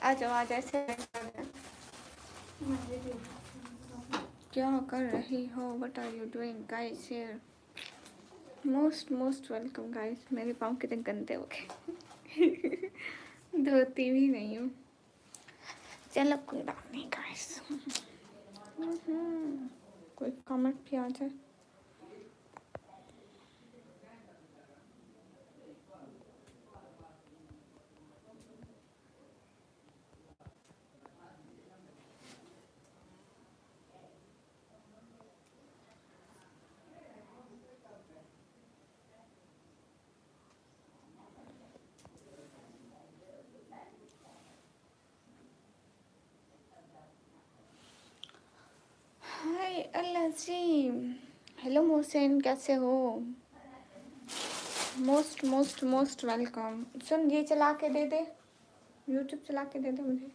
आ जाओ आ जाओ ऐसे क्या कर रही हो what are you doing guys here most welcome guys मेरे पाँव कितने गंदे हो गए धोती भी नहीं हूँ चलो कोई बात नहीं गाइस कोई कमेंट भी आ जाए हाय अल्लाह जी हेलो मोहसिन कैसे हो मोस्ट वेलकम सुन ये चला के दे दे यूट्यूब चला के दे दे मुझे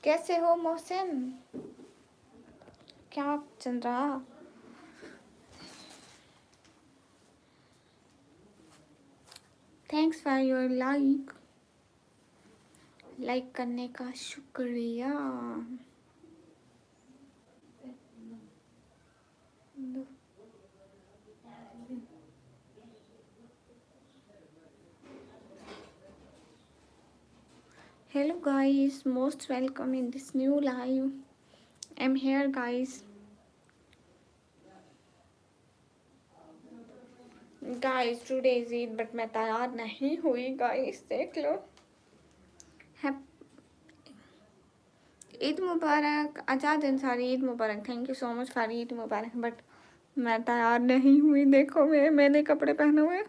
कैसे हो मोहसिन क्या चल रहा थैंक्स फॉर योर लाइक करने का शुक्रिया hello guys most welcome in this new live I'm here guys today is Eid but मैं तैयार नहीं हुई guys देख लो ईद मुबारक आज़ाद अंसारी ईद मुबारक thank you so much for Eid मुबारक बट मैं तैयार नहीं हुई देखो मैंने कपड़े पहने हुए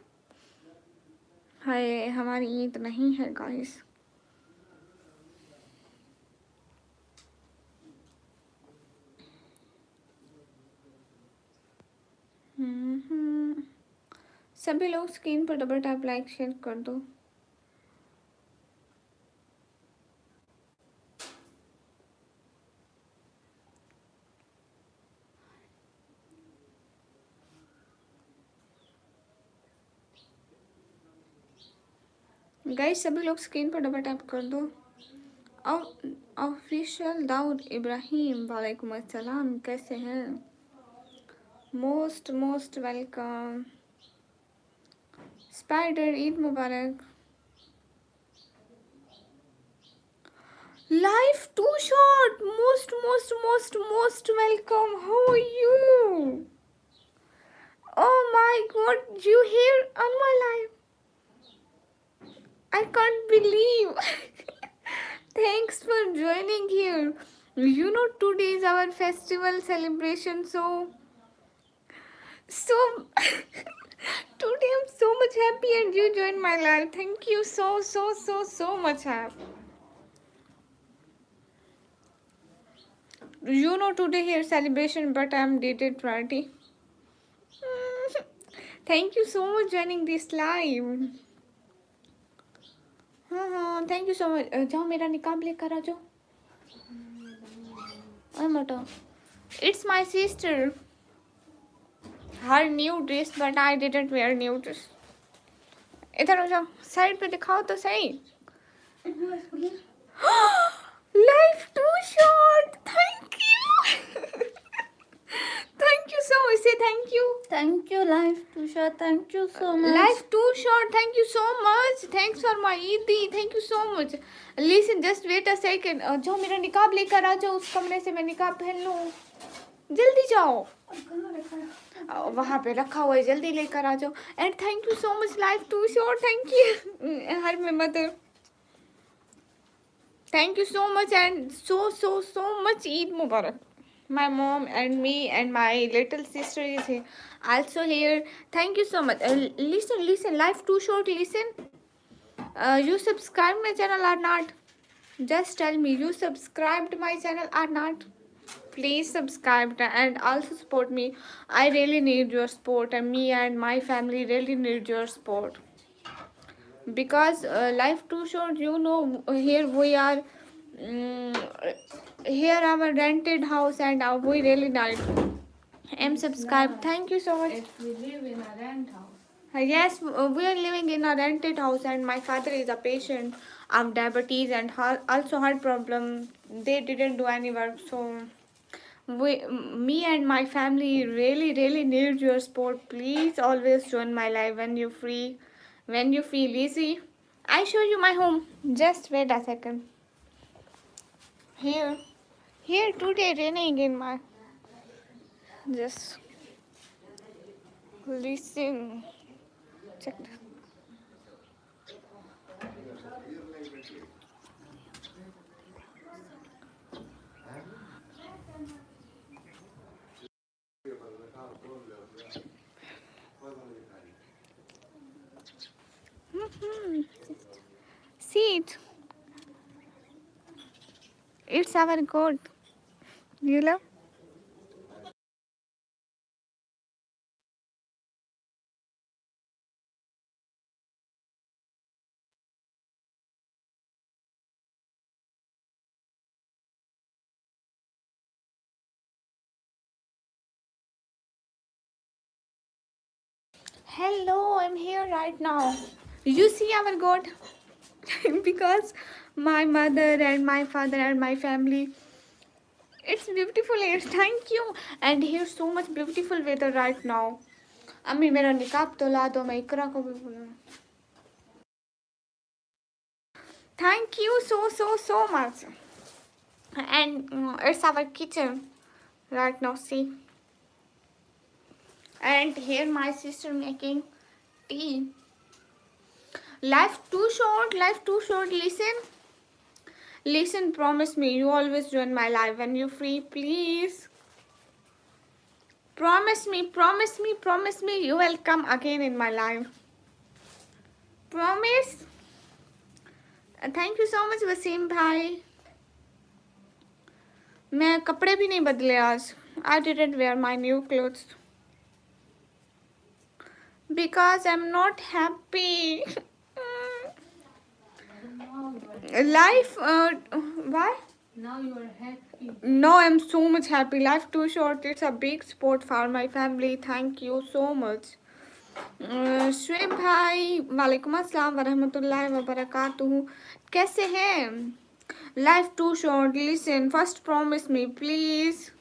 हाय हमारी ईद नहीं है गाइस सभी लोग स्क्रीन पर डबल टैप लाइक शेयर कर दो गाइस सभी लोग स्क्रीन पर डबल टैप कर दो ऑफिशियल दाऊद इब्राहिम वालेकुम अस्सलाम कैसे हैं मोस्ट वेलकम स्पाइडर ईद मुबारक life too short most welcome how are you oh my god you here on my live I can't believe thanks for joining here you know today is our festival celebration so today I'm so much happy and you joined my live thank you so much you know today here celebration but I'm dated party thank you so much joining this live हाँ thank you so much जाओ मेरा निकाब लेकर आ जाओ मटो it's my sister her new dress but I didn't wear new dress इधर हो जाओ साइड पे दिखाओ तो सही life too short thank you thank you so much say thank you life too short thank you so much life too short thank you so much thanks for my Eid thank you so much listen just wait a second जाओ मेरा निकाब लेकर आ जाओ उस कमरे से मैं निकाब पहन लूँ जल्दी जाओ वहाँ पे रखा हुआ है जल्दी लेकर आ जाओ and thank you so much life too short thank you हर में mother thank you so much and so much Eid Mubarak my mom and me and my little sister is here also here thank you so much listen life too short listen you subscribe my channel or not just tell me you subscribed my channel or not please subscribe and also support me I really need your support and me and my family really need your support because life too short you know here we are here our rented house and we really need am subscribed thank you so much if we live in a rent house Yes, we are living in a rented house, and my father is a patient of diabetes and also heart problem. They didn't do any work, so me and my family really, really need your support. Please always join my live when you're free, when you feel easy. I show you my home. Just wait a second. Here, here today raining in my. Just listen. Check. Hmm. See it. It's our goat. You love? Hello, I'm here right now. You see our goat? Because my mother and my father and my family. It's beautiful here. Thank you. And here's so much beautiful weather right now. अम्मी मेरा निकाब तो ला दो मैं इकरा को भी बोलूँ. Thank you so much. And it's our kitchen right now. See. And here my sister making tea. Life too short. Life too short. Listen. Listen. Promise me you always join my live when you're free. Please. Promise me. Promise me. Promise me you will come again in my live. Promise. Thank you so much Wasim भाई. मैं कपड़े भी नहीं बदले आज. I didn't wear my new clothes because I am not happy. Life why. Now you are happy. No, I'm so much happy. Life too short. It's a big sport for my family. Thank you so much. Shoaib भाई वालेकुम अस्सलाम वरहमतुल्लाहि वबरकातुहू. कैसे हैं? Life too short. Listen, first promise me, please.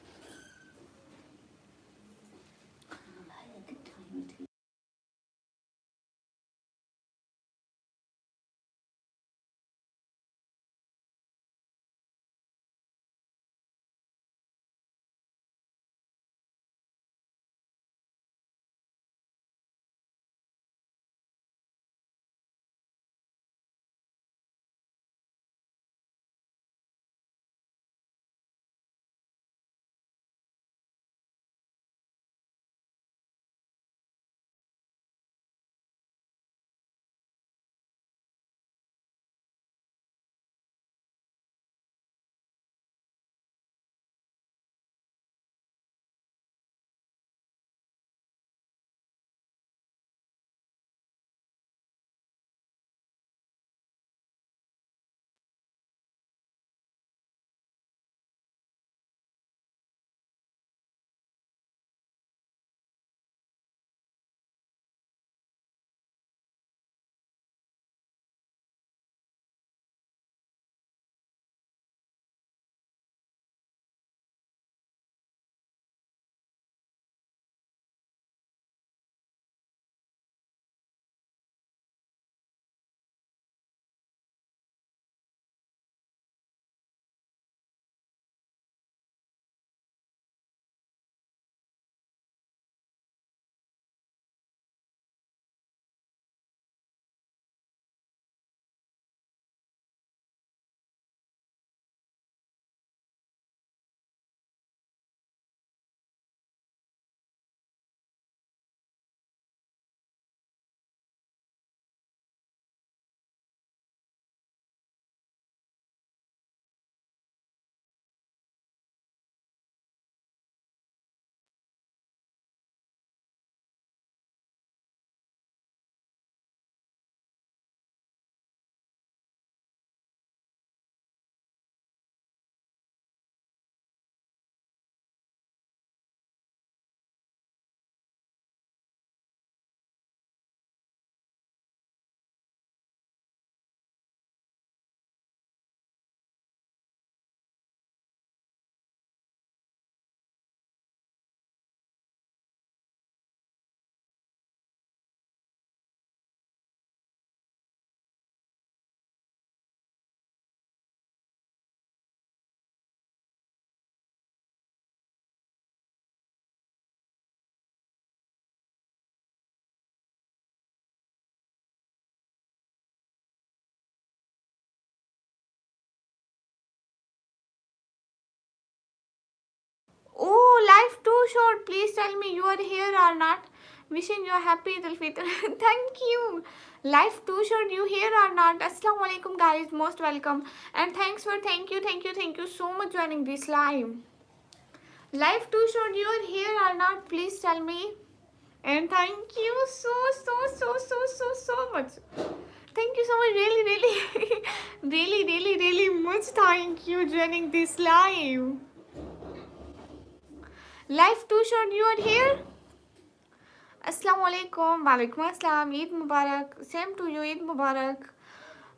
Life too short. Please tell me you are here or not. Wishing you a happy Eid al-Fitr. Thank you. Life too short. You here or not? Assalamu alaikum guys. Most welcome. And thank you so much joining this live. Life too short. You are here or not? Please tell me. And thank you so much. Thank you so much. Really much. Thank you joining this live. Life too short. You are here. Assalamu alaikum. Walaikum assalam. Eid Mubarak. Same to you. Eid Mubarak.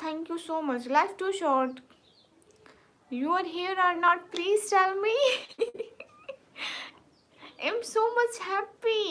thank you so much. Life too short. You are here or not? Please tell me. I'm so much happy.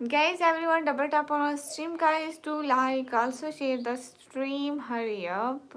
guys, everyone double tap on our stream guys to like, also share the stream. Hurry up.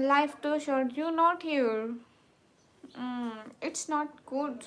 Life too short. You not here. It's not good.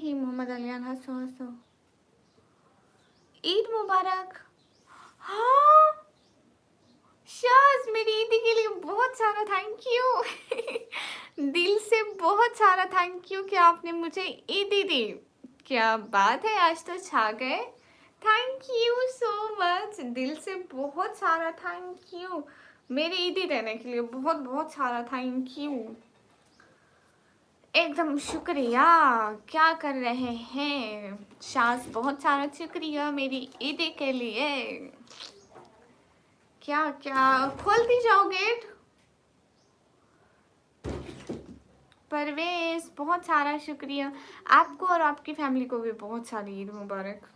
ही मोहम्मद अलियान हंसो हंसो। ईद मुबारक। हाँ शाज, मेरी ईदी के लिए बहुत सारा thank you. दिल से बहुत सारा थैंक यू कि आपने मुझे ईदी दी। क्या बात है, आज तो छा गए। थैंक यू सो मच, दिल से बहुत सारा थैंक यू मेरी ईदी देने के लिए, बहुत बहुत सारा थैंक यू। एकदम शुक्रिया। क्या कर रहे हैं शाज, बहुत सारा शुक्रिया मेरी ईदी के लिए। क्या क्या खोलती जाओ गेट। परवेज बहुत सारा शुक्रिया, आपको और आपकी फैमिली को भी बहुत सारी ईद मुबारक।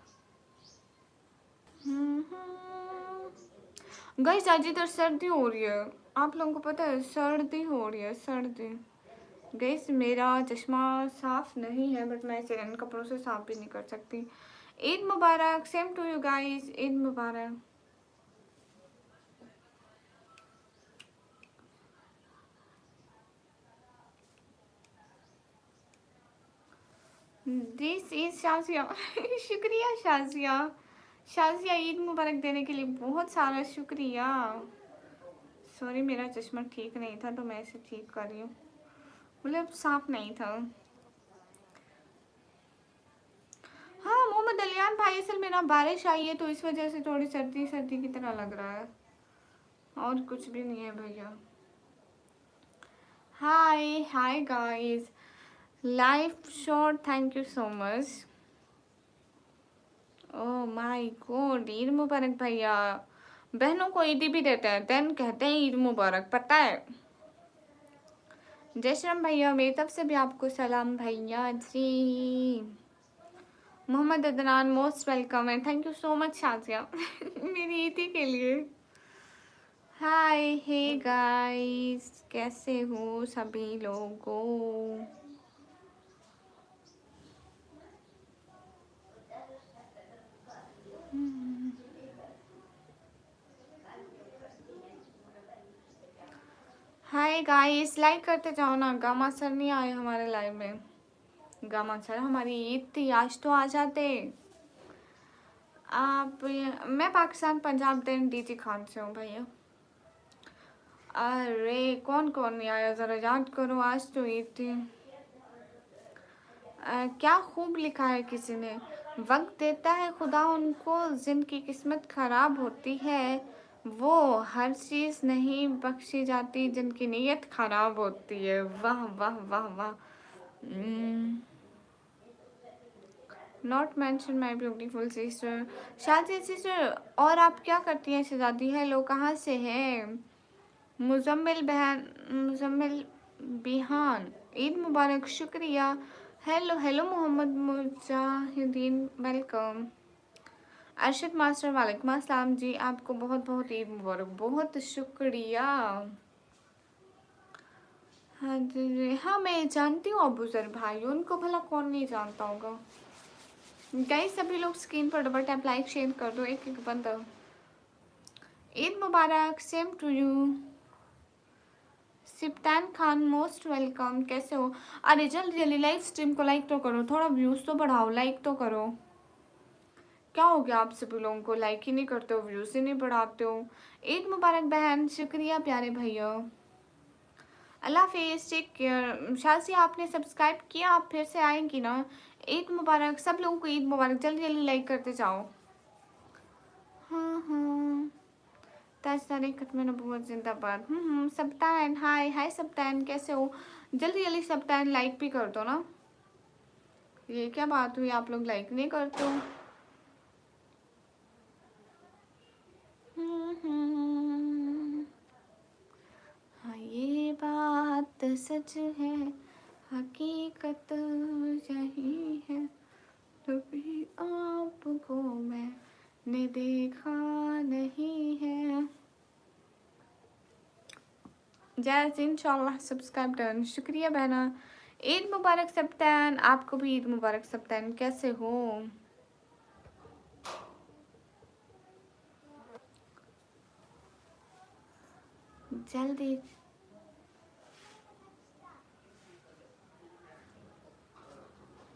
गाइस आज इधर सर्दी हो रही है, आप लोगों को पता है, सर्दी हो रही है, सर्दी। गाइस मेरा चश्मा साफ नहीं है, बट मैं इसे इन कपड़ों से साफ भी नहीं कर सकती। ईद मुबारक, same to you guys, Eid मुबारक। This is Shazia. शुक्रिया शाजिया, शाजिया ईद मुबारक देने के लिए बहुत सारा शुक्रिया। सॉरी मेरा चश्मा ठीक नहीं था तो मैं इसे ठीक कर रही हूँ, मतलब साफ नहीं था। हाँ मोहम्मद अलियान भाई, असल मेरा बारिश आई है तो इस वजह से थोड़ी सर्दी सर्दी की तरह लग रहा है, और कुछ भी नहीं है भैया। Hi hi guys, life short, thank you so much. Oh my god, Eid मुबारक भैया। बहनों को ईदी भी देते हैं, देन कहते हैं ईद मुबारक, पता है। जय श्री राम भैया, मेरी तरफ से भी आपको सलाम भैया जी। Mohammad Adnan most welcome and thank you so much Shazia मेरी ईदी के लिए। हाय हे गाइस, कैसे हो सभी लोगों। हाय गाइस, लाइक करते जाओ ना। गामा सर नहीं आए हमारे लाइव में। गामा सर, हमारी ईद थी, आज तो आ जाते आप। मैं पाकिस्तान पंजाब दिन डीजी खान से हूँ भैया। अरे कौन कौन नहीं आया, ज़रा याद करो, आज तो ईद थी। क्या खूब लिखा है किसी ने, वक्त देता है खुदा उनको जिनकी किस्मत ख़राब होती है, वो हर चीज़ नहीं बख्शी जाती जिनकी नीयत ख़राब होती है। वाह वाह वाह वाह। Not mention my beautiful sister. शादी सिस्टर, और आप क्या करती हैं शहजादी? हेलो, कहाँ से हैं? मुजम्मिल बहन, मुजम्मिल बिहान, ईद मुबारक, शुक्रिया। Hello hello Mohammad Mujahideen, welcome. Arshad master, वालेकुम अस्सलाम जी, आपको बहुत बहुत ईद मुबारक, बहुत शुक्रिया। हाँ जी हाँ, मैं जानती हूँ अबूजर भाई, उनको भला कौन नहीं जानता होगा। गाइस सभी लोग स्क्रीन पर डबल टैप लाइक शेयर कर दो, एक एक बंदा। ईद मुबारक, same to you. Siptan Khan most welcome, कैसे हो? अरे जल्दी जल्दी लाइव स्ट्रीम को लाइक तो करो, थोड़ा व्यूज़ तो बढ़ाओ, लाइक तो करो। क्या हो गया आप सभी लोगों को, लाइक ही नहीं करते हो, व्यूज़ ही नहीं बढ़ाते हो। ईद मुबारक बहन, शुक्रिया प्यारे भैया। अल्लाह हाफिज़, टेक केयर। शाजी आपने सब्सक्राइब किया, आप फिर से आएंगी ना? ईद मुबारक सब लोगों को, ईद मुबारक, जल्दी जल्दी लाइक करते जाओ। हाँ हाँ, ताज तारीख में नबूवत जिंदाबाद। सप्तान, हाय हाय सप्तान, कैसे हो? जल्दी जल्दी सप्तान लाइक भी कर दो ना। ये क्या बात हुई, आप लोग लाइक नहीं करते हो? हाँ ये बात सच है, हकीकत यही है, तभी आपको मैंने देखा नहीं है। जैस इंशाल्लाह सब्सक्राइब डन, शुक्रिया बहना। ईद मुबारक सप्तान, आपको भी ईद मुबारक सप्तान, कैसे हो? जल्दी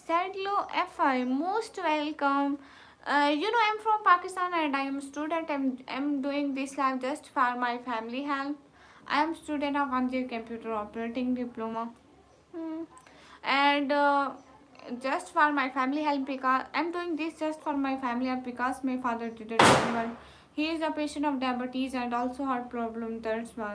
Sadlo FI, most welcome. I'm from Pakistan and I am a student. I'm doing this live just for my family help. I am student of 1 year computer operating diploma. Hmm. And just for my family help, because I'm doing this just for my family help because my father didn't remember. He is a patient of diabetes and also heart problem. That's why.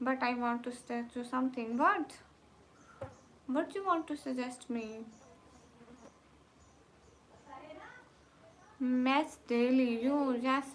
But I want to suggest you something. What? What do you want to suggest me? Match daily. You, yes,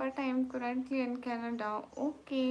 But I am currently in Canada. Okay.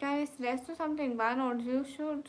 Can I suggest you something? Why not? You should.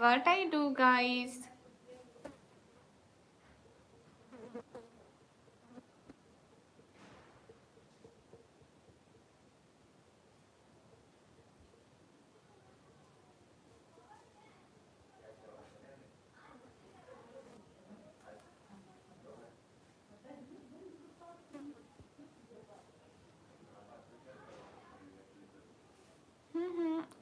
What I do guys.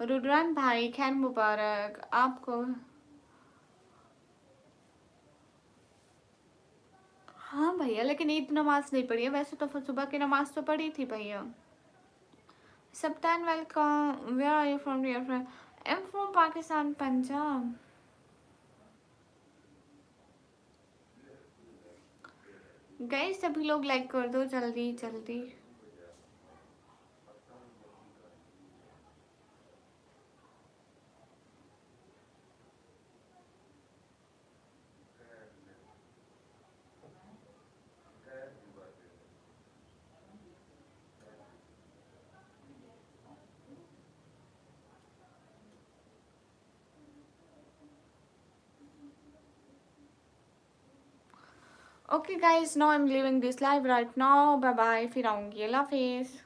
Rudran भाई खैर मुबारक आपको. हाँ भैया, लेकिन ईद नमाज नहीं पढ़ी है. वैसे तो सुबह की नमाज तो पढ़ी थी भैया. Subtan, welcome. Where are you from, dear friend? I'm from Pakistan, Punjab. Guys, सभी लोग लाइक कर दो जल्दी जल्दी. Okay guys, now I'm leaving this live right now. Bye bye. फिर आऊँगी. अल्लाह हाफिज़.